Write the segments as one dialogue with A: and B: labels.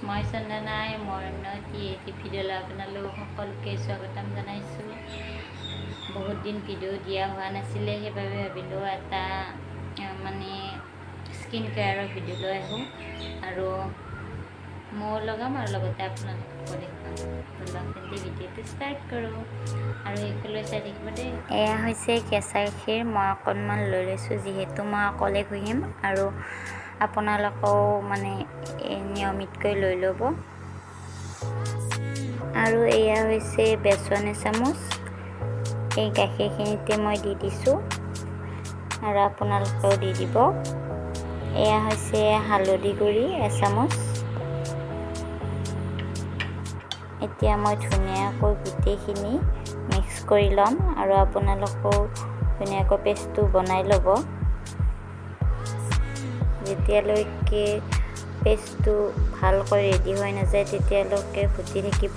A: মই চন্দনাই মৰণতি এটি ভিডিঅ'লৈ আপোনালোক সকলোকে স্বাগতম জনাইছোঁ। বহুত দিন ভিডিঅ' দিয়া হোৱা নাছিলে, সেইবাবে ভাবিলোঁ এটা মানে স্কিন কেয়াৰৰ ভিডিঅ' লৈ আহোঁ আৰু মই লগাম আৰু লগতে আপোনালোকক দেখুৱাম। ব'লক তেন্তে ভিডিঅ'টো ষ্টাৰ্ট কৰোঁ আৰু এইফালে চাই থাকিব দেই। এয়া হৈছে কেঁচা গাখীৰ। মই অকণমান লৈ লৈছোঁ, যিহেতু মই অকলে ঘঁহিম আৰু আপোনালোকেও মানে নিয়মিতকৈ লৈ ল'ব। আৰু এয়া হৈছে বেচন এচামুচ। এই গাখীৰখিনিতে মই দি দিছোঁ আৰু আপোনালোকেও দি দিব। এয়া হৈছে হালধি গুড়ি এচামুচ। এতিয়া মই ধুনীয়াকৈ গোটেইখিনি মিক্স কৰি ল'ম আৰু আপোনালোকেও ধুনীয়াকৈ পেষ্টটো বনাই ল'ব। যেতিয়ালৈকে পেষ্টটো ভালকৈ ৰেডি হৈ নাযায় তেতিয়ালৈকে ঘুটি থাকিব।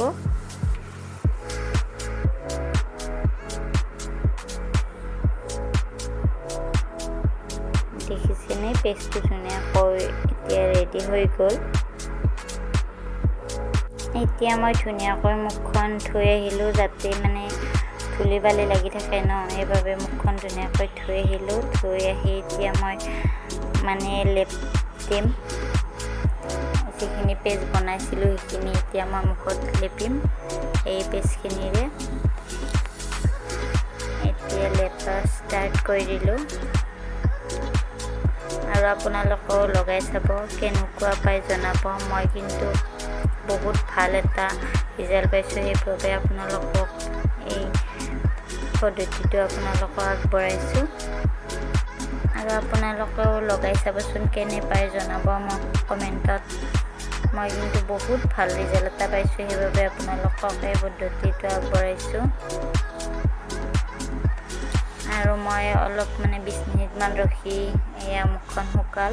A: দেখিছেনে, পেষ্টটো ধুনীয়াকৈ এতিয়া ৰেডি হৈ গ'ল। এতিয়া মই ধুনীয়াকৈ মুখখন ধুই আহিলোঁ, যাতে মানে ধূলি বালি লাগি থাকে ন, সেইবাবে মুখখন ধুনীয়াকৈ ধুই আহিলোঁ। ধুই আহি এতিয়া মই মানে লেপ দিম। যিখিনি পেষ্ট বনাইছিলোঁ সেইখিনি এতিয়া মই মুখত লেপিম এই পেষ্টখিনিৰে। এতিয়া লেপা ষ্টাৰ্ট কৰি দিলোঁ আৰু আপোনালোকেও লগাই চাব, কেনেকুৱা পাই জনাব। মই কিন্তু বহুত ভাল এটা ৰিজাল্ট পাইছোঁ, সেইবাবে আপোনালোকক এই পদ্ধতিটো আপোনালোকক আগবঢ়াইছোঁ আৰু আপোনালোকেও লগাই চাবচোন, কেনে পাই জনাব মোক কমেণ্টত। মই কিন্তু বহুত ভাল ৰিজাল্ট এটা পাইছোঁ, সেইবাবে আপোনালোকক এই পদ্ধতিটো আগবঢ়াইছোঁ। আৰু মই অলপ মানে 20 মিনিটমান ৰখি এয়া মুখখন শুকাল।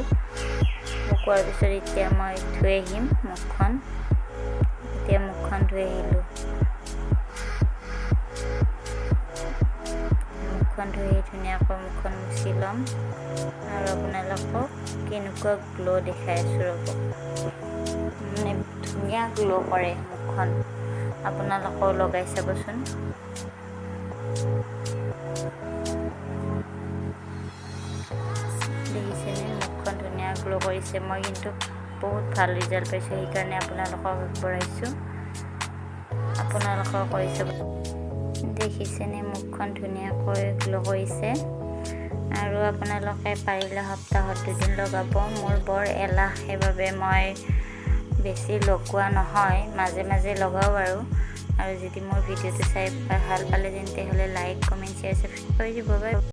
A: শুকোৱাৰ পিছত এতিয়া মই ধুই আহিম মুখখন। এতিয়া মুখখন ধুই আহিলোঁ। মুখখন ধুই ধুনীয়াকৈ মুখখন মুচি ল'ম আৰু আপোনালোকক কেনেকুৱা গ্ল' দেখাই আছোঁ ৰ'ব। মানে ধুনীয়া গ্ল' কৰে মুখখন, আপোনালোকেও লগাই চাবচোন। দেখিছেনে, মুখখন ধুনীয়া গ্ল' কৰিছে। মই কিন্তু বহুত ভাল ৰিজাল্ট পাইছোঁ, সেইকাৰণে আপোনালোকক আগবঢ়াইছোঁ। আপোনালোকেও কৰি চাব। দেখিছেনে, মুখখন ধুনীয়াকৈ গ্ল' কৰিছে। আৰু আপোনালোকে পাৰিলে সপ্তাহত 2 দিন লগাব। মোৰ বৰ এলাহ, সেইবাবে মই বেছি লগোৱা নহয়, মাজে মাজে লগাওঁ আৰু যদি মোৰ ভিডিঅ'টো চাই ভাল পালে তেন্তে হ'লে লাইক, কমেণ্ট, শ্বেয়াৰ, ছাবস্ক্ৰাইব কৰি দিব।